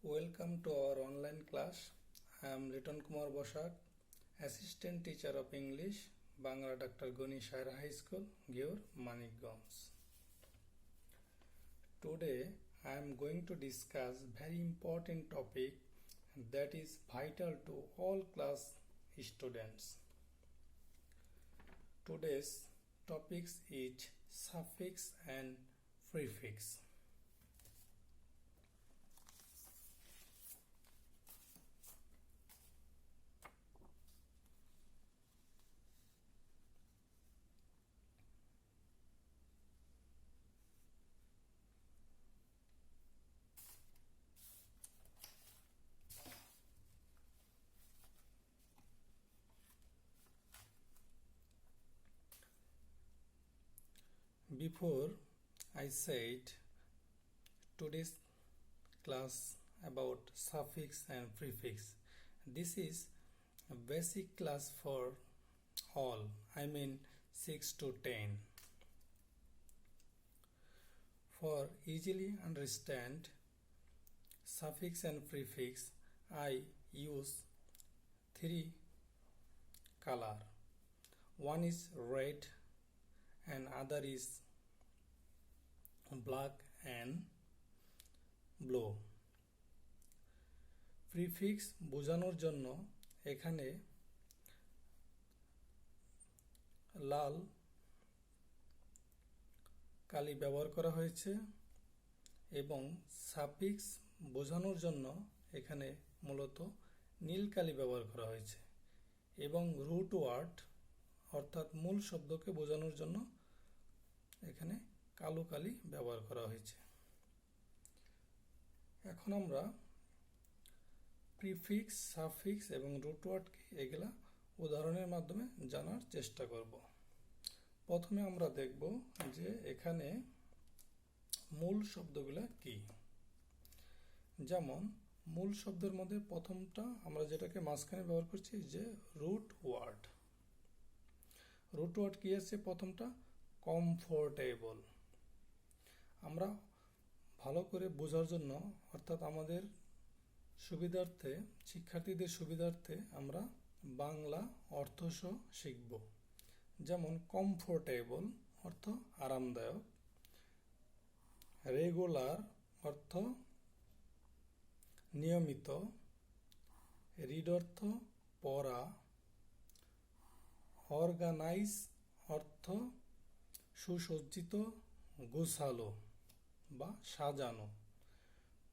Welcome to our online class. I am Liton Kumar Bosak, Assistant Teacher of English, Bangla Dr. Goni Shahara High School, Gyur, Manikganj. Today I am going to discuss very important topic that is vital to all class students. Today's topics is suffix and prefix. Before I said today's class about suffix and prefix. This is a basic class for all, I mean 6 to 10. For easily understand suffix and prefix, I use 3 color. One is red and other is black and blue. Prefix বোঝানোর জন্য এখানে লাল কালি ব্যবহার করা হয়েছে এবং suffix বোঝানোর জন্য এখানে মূলত নীল কালি ব্যবহার করা হয়েছে এবং রুট ওয়ার্ড অর্থাৎ মূল শব্দকে বোঝানোর জন্য এখানে কালো কালি ব্যবহার করা হয়েছে। এখন আমরা প্রিফিক্স, সাফিক্স এবং রুট ওয়ার্ড কি এগুলা উদাহরণের মাধ্যমে জানার চেষ্টা করব। প্রথমে আমরা দেখব যে এখানে মূল শব্দগুলা কি। যেমন মূল শব্দের মধ্যে প্রথমটা আমরা যেটাকে মাঝখানে ব্যবহার করছি যে রুট ওয়ার্ড। রুট ওয়ার্ড কি আছে? প্রথমটা কমফোর্টেবল। আমরা ভালো করে বোঝার জন্য অর্থাৎ আমাদের সুবিধার্থে, শিক্ষার্থীদের সুবিধার্থে আমরা বাংলা অর্থসহ শিখব। যেমন কমফোর্টেবল অর্থ আরামদায়ক, রেগুলার অর্থ নিয়মিত, রিড অর্থ পড়া, অর্গানাইজ অর্থ সুসজ্জিত, গোছালো বা সাজানো,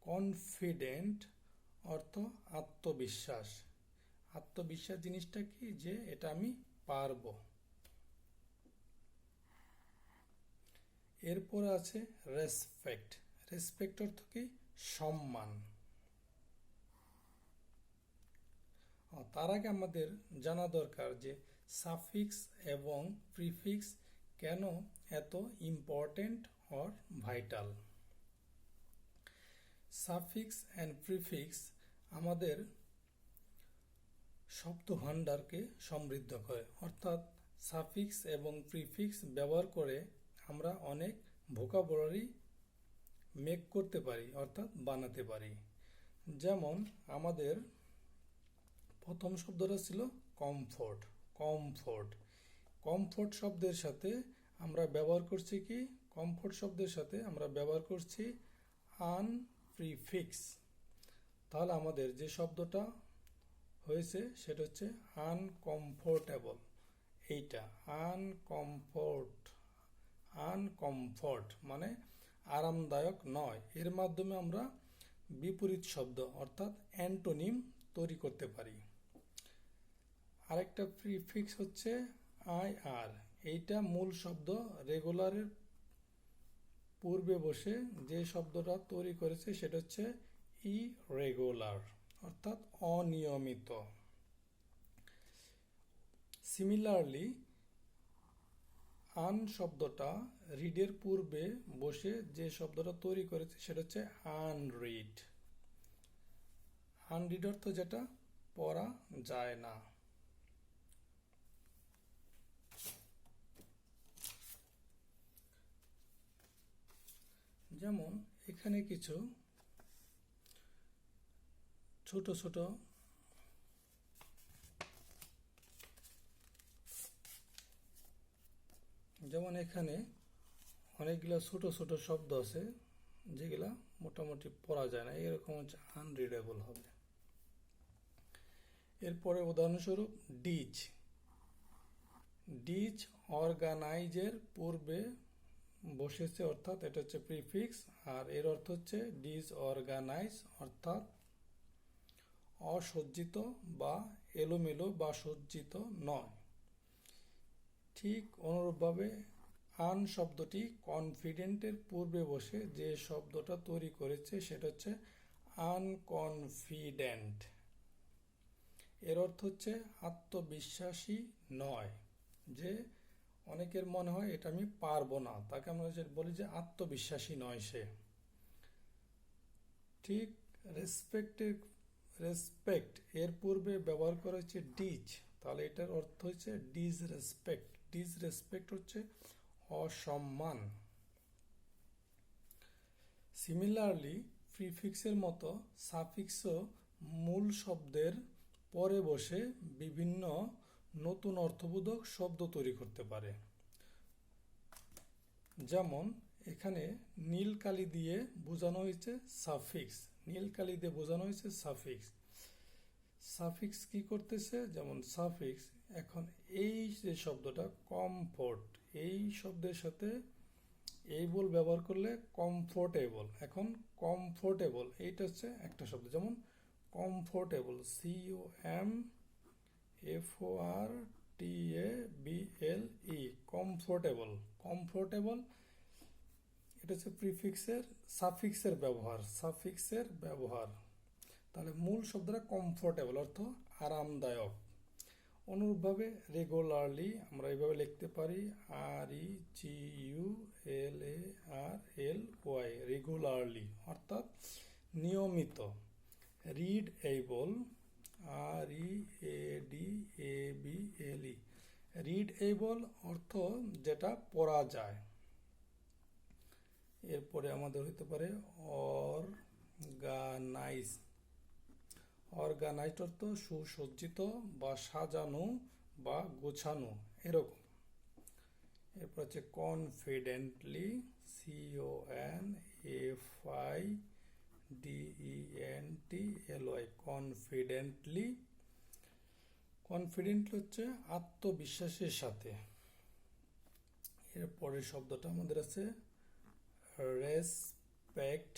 কনফিডেন্ট অর্থ আত্মবিশ্বাস। আত্মবিশ্বাস জিনিসটা কি? যে এটা আমি পারবো। এরপর আছে রেসপেক্ট। রেসপেক্ট অর্থ কি? সম্মান। তার আগে আমাদের জানা দরকার যে সাফিক্স এবং প্রিফিক্স কেন এত important or vital. Suffix and prefix আমাদের শব্দ ভাণ্ডারকে সমৃদ্ধ করে, অর্থাৎ সাফিক্স এবং প্রিফিক্স ব্যবহার করে আমরা অনেক ভোকাবুলারি মেক করতে পারি, অর্থাৎ বানাতে পারি। যেমন আমাদের প্রথম শব্দটা ছিল কমফোর্ট। কমফোর্ট কমফোর্ট শব্দের সাথে আমরা ব্যবহার করছি কি? কমফোর্ট শব্দের সাথে আমরা ব্যবহার করছি আনপ্রিফিক্স। তাহলে আমাদের যে শব্দটা হয়েছে সেটা হচ্ছে আনকমফোর্টেবল। এইটা আনকমফোর্ট মানে আরামদায়ক নয়। এর মাধ্যমে আমরা বিপরীত শব্দ অর্থাৎ অ্যান্টোনিম তৈরি করতে পারি। আরেকটা প্রিফিক্স হচ্ছে আই আর। এইটা মূল শব্দ রেগুলারের পূর্বে বসে যে শব্দটা তৈরি করেছে সেটা হচ্ছে ইরেগুলার অর্থাৎ অনিয়মিত। সিমিলারলি আন শব্দটা রিডের পূর্বে বসে যে শব্দটা তৈরি করেছে সেটা হচ্ছে আনরিড। আনরিড অর্থ যেটা পড়া যায় না। যেমন এখানে কিছু ছোট ছোট যেমন এখানে অনেকগুলা ছোট ছোট শব্দ আছে যেগুলা মোটামুটি পড়া যায় না, এরকম হচ্ছে আনরিডেবল হবে। এরপরে উদাহরণস্বরূপ ডিজ। ডিজ অর্গানাইজের পূর্বে বসেছে, অর্থাৎ এটা হচ্ছে প্রিফিক্স, আর এর অর্থ হচ্ছে ডিসঅর্গানাইজ, অর্থাৎ অসজ্জিত বা এলোমেলো বা সজ্জিত নয়। ঠিক অনুরূপভাবে আন শব্দটি কনফিডেন্টের পূর্বে বসে যে শব্দটা তৈরি করেছে সেটা হচ্ছে আনকনফিডেন্ট। এর অর্থ হচ্ছে আত্মবিশ্বাসী নয়, যে অনেকের মনে হয় এটা আমি পারবো না, তাকে আমরা বলি যে আত্মবিশ্বাসী নয় সে। ঠিক রেসপেক্ট এর পূর্বে ব্যবহার করা হচ্ছে ডিজ, তাহলে এটার অর্থ হচ্ছে ডিসরেসপেক্ট। ডিসরেসপেক্ট হচ্ছে অসম্মান। সিমিলারলি প্রিফিক্সের মতো সাফিক্সও মূল শব্দের পরে বসে বিভিন্ন নতুন অর্থবোধক শব্দ তৈরি করতে পারে। যেমন এখানে নীল কালি দিয়ে বোঝানো হয়েছে সাফিক্স, নীল কালি দিয়ে বোঝানো হয়েছে সাফিক্স। সাফিক্স কি করতেছে, যেমন সাফিক্স এখন এই যে শব্দটা কমফোর্ট, এই শব্দের সাথে এইবল ব্যবহার করলে কমফোর্টেবল। এখন কমফোর্টেবল এইটা হচ্ছে একটা শব্দ, যেমন কমফোর্টেবল, COMFORTABLE, কমফোর্টেবল। কমফোর্টেবল এটা হচ্ছে প্রিফিক্সের সাফিক্সের ব্যবহার। তাহলে মূল শব্দটা কমফোর্টেবল অর্থ আরামদায়ক। অনুরূপভাবে রেগুলারলি আমরা এইভাবে লিখতে পারি, REGULARLY, রেগুলারলি অর্থাৎ নিয়মিত। রিডএবল, READABLE, রিডএবল অর্থ যেটা পড়া যায়। এরপরে আমাদের হতে পারে অর্গানাইজ। অর্গানাইজড অর্থ সুসজ্জিত বা সাজানো বা গোছানো এরকম। এরপর হচ্ছে কনফিডেন্টলি, CONFIDENTLY, কনফিডেন্টলি। কনফিডেন্টলি হচ্ছে আত্মবিশ্বাসের সাথে। এরপরের শব্দটা আমাদের আছে রেসপেক্ট,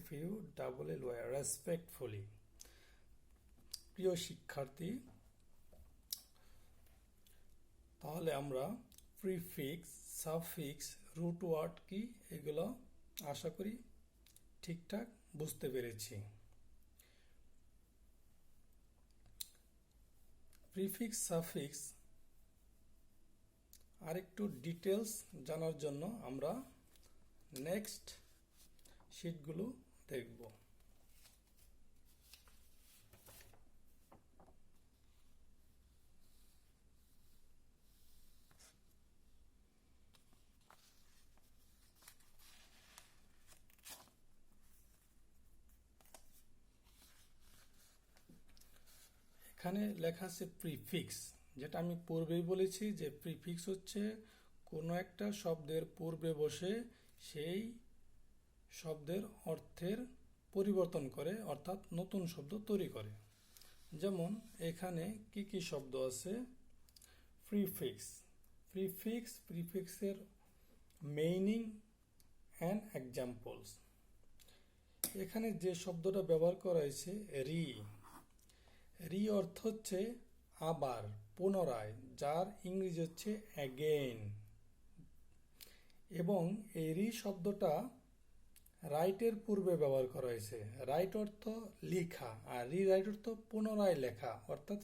FULLY, রেসপেক্টফুলি। প্রিয় শিক্ষার্থী, তাহলে আমরা প্রিফিক্স, সাফিক্স, রুট ওয়ার্ড কি এগুলো আশা করি ঠিকঠাক বুঝতে পেরেছি। প্রিফিক্স, সাফিক্স আরেকটু ডিটেলস জানার জন্য আমরা নেক্সট শীটগুলো দেখব। এখানে লেখা আছে প্রিফিক্স, যেটা আমি পূর্বেই বলেছি যে প্রিফিক্স হচ্ছে কোনো একটা শব্দের পূর্বে বসে সেই শব্দের অর্থের পরিবর্তন করে, অর্থাৎ নতুন শব্দ তৈরি করে। যেমন এখানে কি কি শব্দ আছে, প্রিফিক্স। প্রিফিক্সের মিনিং অ্যান্ড এক্সাম্পলস। এখানে যে শব্দটা ব্যবহার করা হয়েছে রি অর্থ হচ্ছে আবার, পুনরায়, যার ইংরেজি হচ্ছে অ্যাগেইন। এবং এই রি শব্দটা রাইটের পূর্বে ব্যবহার করা হয়েছে। রাইট অর্থ লেখা, আর রিরাইট অর্থ পুনরায় লেখা, অর্থাৎ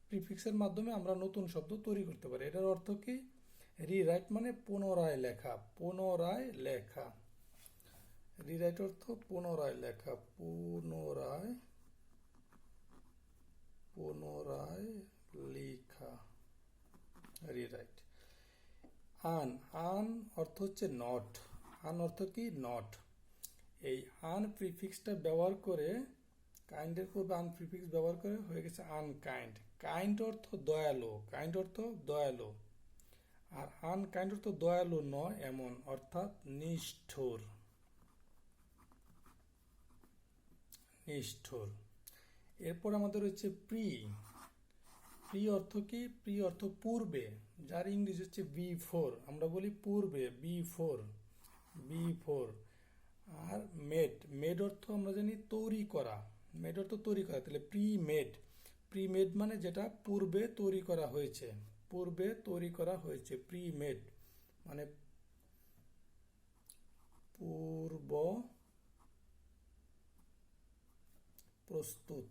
প্রিফিক্সের মাধ্যমে আমরা নতুন শব্দ তৈরি করতে পারি। এটার অর্থ কি, রিরাইট মানে পুনরায় লেখা, পুনরায় লেখা। রিরাইট অর্থ পুনরায় লেখা, পুনরায় লেখা, রিরাইট। আন অর্থ হচ্ছে নট। আন অর্থ কি, নট। এই আন প্রিফিক্সটা ব্যবহার করে, কাইন্ডের পূর্বে আন প্রিফিক্স ব্যবহার করে হয়ে গেছে আনকাইন্ড। কাইন্ড অর্থ দয়ালু, কাইন্ড অর্থ দয়ালু, আর আনকাইন্ড অর্থ দয়ালু নয় এমন, অর্থাৎ নিষ্ঠুর। নিষ্ঠুর। এরপর আমাদের হচ্ছে প্রি। প্রি অর্থ কি? প্রি অর্থ পূর্বে, যার ইংরেজি হচ্ছে বিফোর, আমরা বলি পূর্বে, before, before. Are made, made অর্থ আমরা জানি তৈরি করা, মেড অর্থ তৈরি করা, তাহলে প্রি মেড। প্রি মেড মানে যেটা পূর্বে তৈরি করা হয়েছে, পূর্বে তৈরি করা হয়েছে, প্রি মেড মানে পূর্ব প্রস্তুত,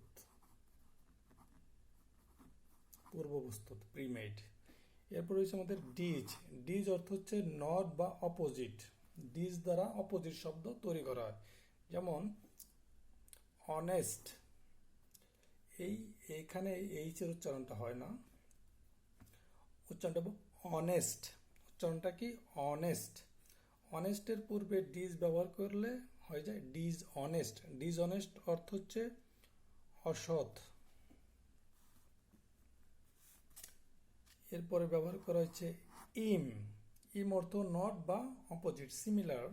পূর্ব প্রস্তুত, প্রিমেড। এরপর হচ্ছে আমাদের ডিজ। ডিজ অর্থ হচ্ছে নট বা অপোজিট, ডিজ দ্বারা অপোজিট শব্দ তৈরি করা হয়, যেমন অনেস্ট। এইখানে এইচ এর উচ্চারণটা হয় না, উচ্চারণটা অনেস্ট। উচ্চারণটা কি? অনেস্ট। অনেস্টের পূর্বে ডিজ ব্যবহার করলে হয়ে যায় ডিজ অনেস্ট। ডিজ অনেস্ট অর্থ হচ্ছে অসৎ। এরপরে ব্যবহার করা হচ্ছে ইম। ইম অর্থ নট বা অপোজিট, সিমিলার।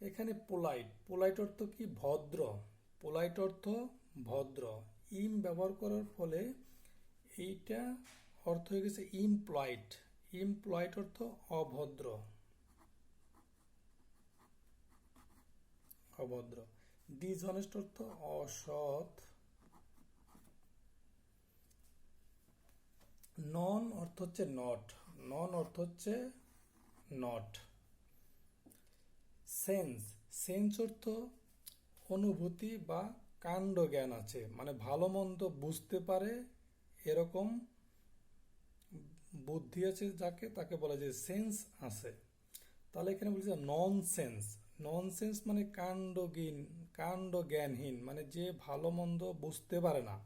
এখানে পোলাইট। পোলাইট অর্থ কি? ভদ্র। পোলাইট অর্থ ভদ্র। ইম ব্যবহার করার ফলে এইটা অর্থ হয়ে গেছে ইমপ্লয়েড। ইমপ্লয়েড অর্থ অভদ্র, অভদ্র। ডিসঅনেস্ট অর্থ অসৎ। নন অর্থ হচ্ছে নট, নন অর্থ হচ্ছে নট। সেন্স। সেন্স অর্থ অনুভূতি বা কাণ্ড জ্ঞান আছে, মানে ভালো মন্দ বুঝতে পারে এরকম বুদ্ধি আছে যাকে, তাকে বলা যায় সেন্স আছে। তাহলে এখানে বলছে নন সেন্স। নন সেন্স মানে কাণ্ড জ্ঞানহীন, মানে যে ভালো মন্দ বুঝতে পারে না।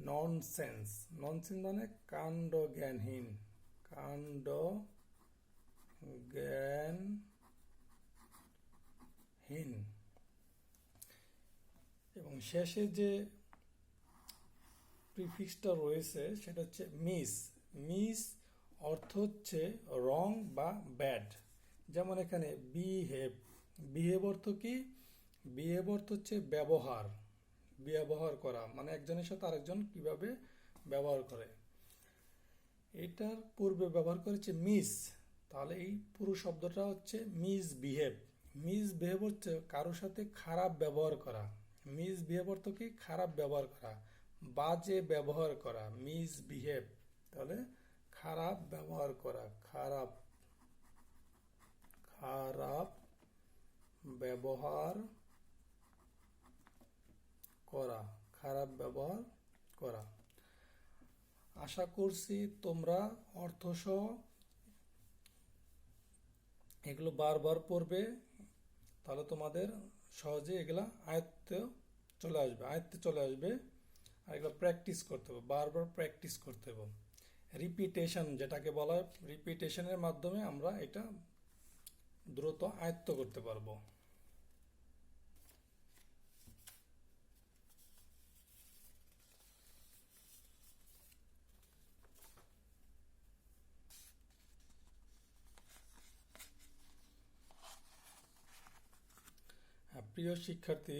নন সেন্স, নন সেন্স মানে কাণ্ড জ্ঞানহীন, কাণ্ড জ্ঞানহীন। এবং শেষে যে প্রিফিক্সটা রয়েছে সেটা হচ্ছে মিস। মিস অর্থ হচ্ছে রং বা ব্যাড, যেমন এখানে বিহেভ। বিহেভ অর্থ কি? বিহেভ অর্থ হচ্ছে ব্যবহার, ব্যবহার করা, মানে একজনের সাথে আরেকজন কিভাবে ব্যবহার করে। এটার পূর্বে ব্যবহার করেছে মিস, তাহলে এই পুরো শব্দটা হচ্ছে মিস বিহেভ। মিস বিহেভ হচ্ছে কারোর সাথে খারাপ ব্যবহার করা। মিস বিহেভ অর্থ কি? খারাপ ব্যবহার করা, বাজে ব্যবহার করা, মিস বিহেভ। তাহলে খারাপ ব্যবহার করা, খারাপ, খারাপ ব্যবহার করা, খারাপ ব্যবহার করা। আশা করছি তোমরা অর্থসহ এগুলো বারবার পড়বে, তাহলে তোমাদের সহজে এগুলা আয়ত্তে চলে আসবে। আর এগুলো প্র্যাকটিস করতে হবে, বারবার প্র্যাকটিস করতে হবে। রিপিটেশন যেটাকে বলা হয়, রিপিটেশনের মাধ্যমে আমরা এটা দ্রুত আয়ত্ত করতে পারবো। প্রিয় শিক্ষার্থী,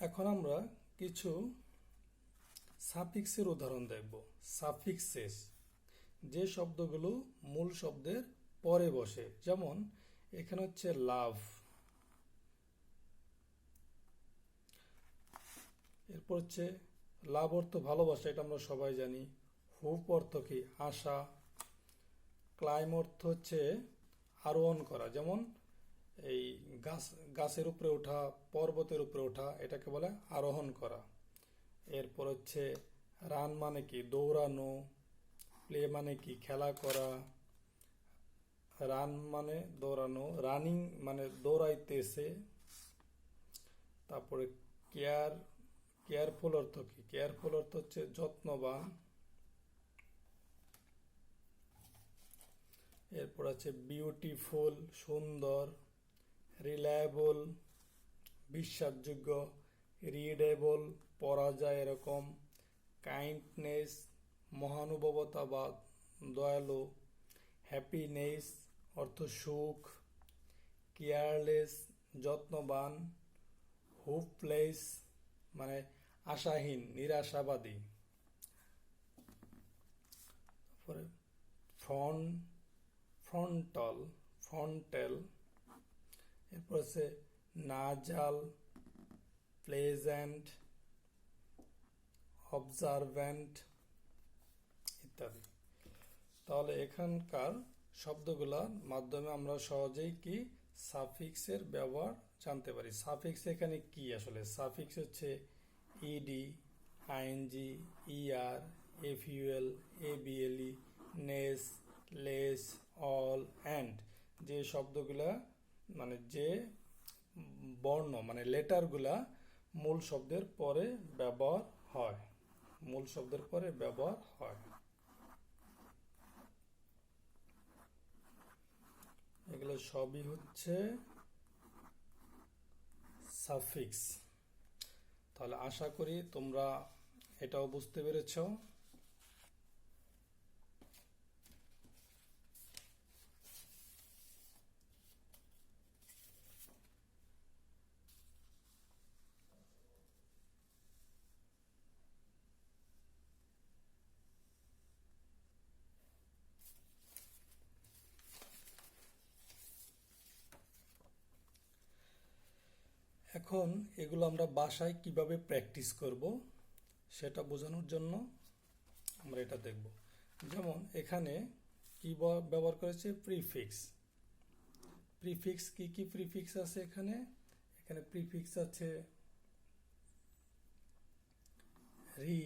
এখন আমরা কিছু সাফিক্সের উদাহরণ দেখব। সাফিক্সেস, যে শব্দগুলো মূল শব্দের পরে বসে, যেমন এখানে হচ্ছে লাভ, এরপর হচ্ছে লাভ অর্থ ভালোবাসা, এটা আমরা সবাই জানি। হোপ অর্থ কি? আশা। ক্লাইম অর্থ হচ্ছে আরোহণ করা, যেমন এই গাছের উপরে ওঠা, পর্বতের উপরে ওঠা, এটাকে বলে আরোহণ করা। এরপর হচ্ছে রান মানে কি? দৌড়ানো। প্লে মানে কি? খেলা করা। রান মানে দৌড়ানো, রানিং মানে দৌড়াইতেছে। তারপরে কেয়ারফুল অর্থ কি? কেয়ারফুল অর্থ হচ্ছে যত্নবান। এরপর আছে বিউটিফুল, সুন্দর। রিলায়েবল বিশ্বাসযোগ্য, রিডেবল পড়া যায় এরকম, কাইন্ডনেস মহানুভবতা বা দয়ালু, হ্যাপিনেস অর্থ সুখ, কেয়ারলেস যত্নবান, হোপলেস মানে আশাহীন নিরাশাবাদী। তারপরে ফ্রন্টাল ফ্রন্টেল, এরপর আছে নাজাল, প্লেজেন্ট, অবজারভেন্ট ইত্যাদি। তাহলে এখানকার শব্দগুলোর মাধ্যমে আমরা সহজেই কি সাফিক্সের ব্যবহার জানতে পারি। সাফিক্স এখানে কি আসলে? সাফিক্স হচ্ছে ED, ING, ER, FUL, ABLE, ness, less, al, and, যে শব্দগুলা মানে যে বর্ণ মানে লেটারগুলা মূল শব্দের পরে ব্যবহার হয়, মূল শব্দের পরে ব্যবহার হয়। এগুলো সবই হচ্ছে সাফিক্স। তাহলে আশা করি তোমরা এটাও বুঝতে পেরেছো। এখন এগুলো আমরা বাসায় কিভাবে প্র্যাকটিস করব সেটা বোঝানোর জন্য আমরা এটা দেখব। যেমন এখানে কি ব্যবহার করেছে? প্রিফিক্স। প্রিফিক্স কি কি প্রিফিক্স আছে এখানে? এখানে প্রিফিক্স আছে রি,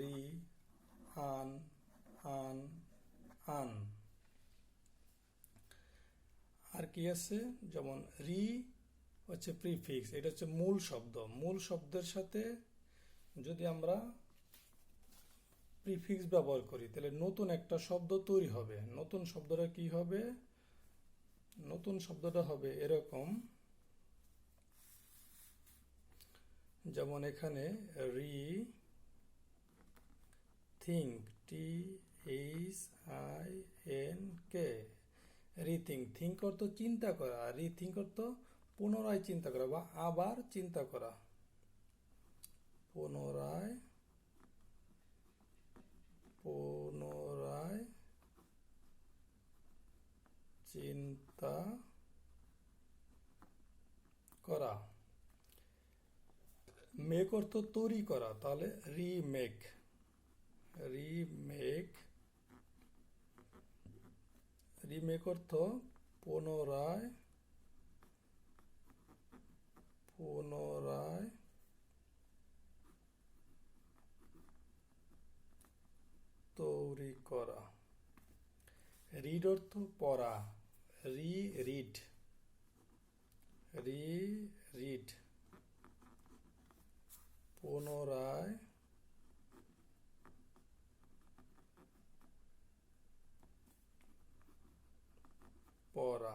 রি, আন, আন, আন। আর কি আছে? যেমন রি হচ্ছে প্রিফিক্স, এটা হচ্ছে মূল শব্দ। মূল শব্দের সাথে যদি আমরা প্রিফিক্স ব্যবহার করি তাহলে নতুন একটা শব্দ তৈরি হবে। নতুন শব্দটা কি হবে? নতুন শব্দটা হবে এরকম, যেমন এখানে রি think, T H I N K, rethink. Think অর্থ চিন্তা করা, রিথিঙ্ক অর্থ পুনরায় চিন্তা করা বা আবার চিন্তা করা। পুনরায় পুনরায় চিন্তা করা। মেক অর্থ তৈরি করা, তাহলে রিমেক, রিমেক। রিমেক অর্থ পুনরায় পুনরায় তৈরি করা। রিড অর্থ পড়া, রিড, রিড। পুনরায় পড়া।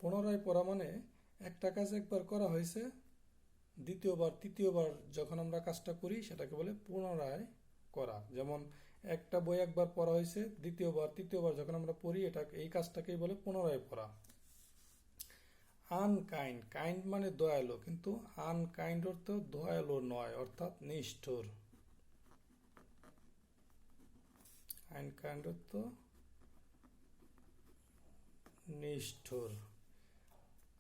পুনরায় পড়া মানে একটা কাজ একবার করা হয়েছে, দ্বিতীয়বার তৃতীয়বার যখন আমরা কাজটা করি সেটাকে বলে পুনরায় করা। যেমন একটা বই একবার পড়া হয়েছে, দ্বিতীয়বার তৃতীয়বার যখন আমরা পড়ি এটা এই কাজটাকেই বলে পুনরায় পড়া। আনকাইন্ড, কাইন্ড মানে দয়ালু, কিন্তু আনকাইন্ড অর্থ দয়ালু নয়, অর্থাৎ নিষ্ঠুর। আনকাইন্ড অর্থ নিষ্ঠুর।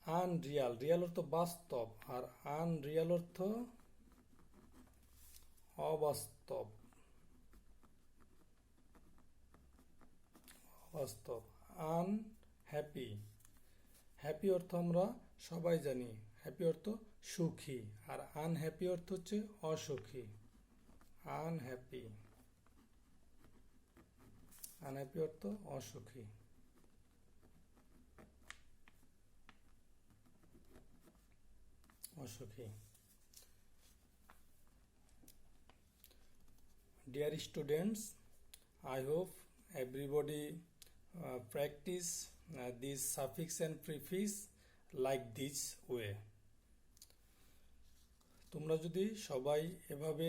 আনরিয়াল, রিয়াল অর্থ বাস্তব, আর আনরিয়াল অর্থ অবাস্তব, অবাস্তব। আনহ্যাপি, হ্যাপি অর্থ আমরা সবাই জানি, হ্যাপি অর্থ সুখী, আর আনহ্যাপি অর্থ হচ্ছে অসুখী। আনহ্যাপি, আনহ্যাপি অর্থ অসুখী। অসুখী। Dear students, I hope everybody practice these suffix and prefix like this way. তোমরা যদি সবাই এভাবে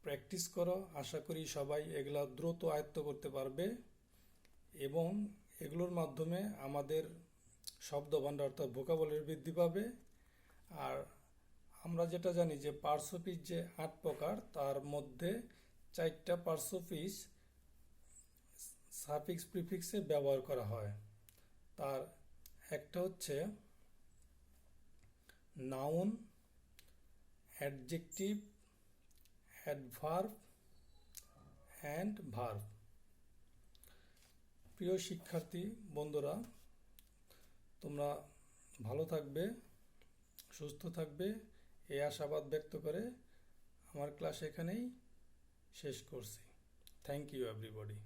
প্র্যাকটিস করো, আশা করি সবাই এগুলা দ্রুত আয়ত্ত করতে পারবে এবং এগুলোর মাধ্যমে আমাদের শব্দভাণ্ডার অর্থাৎ ভোকাবুলারি বৃদ্ধি পাবে। আর আমরা যেটা জানি যে পার্টস অফ স্পিচ যে 8 প্রকার, তার মধ্যে 4টা পার্টস অফ স্পিচ সাফিক্স প্রিফিক্সে ব্যবহার করা হয়। তার একটা হচ্ছে noun, adjective, adverb and verb. প্রিয় শিক্ষার্থী বন্ধুরা, তোমরা ভালো থাকবে, সুস্থ থাকবে, এই আশাবাদ ব্যক্ত করে আমার ক্লাস এখানেই শেষ করছি। Thank you everybody.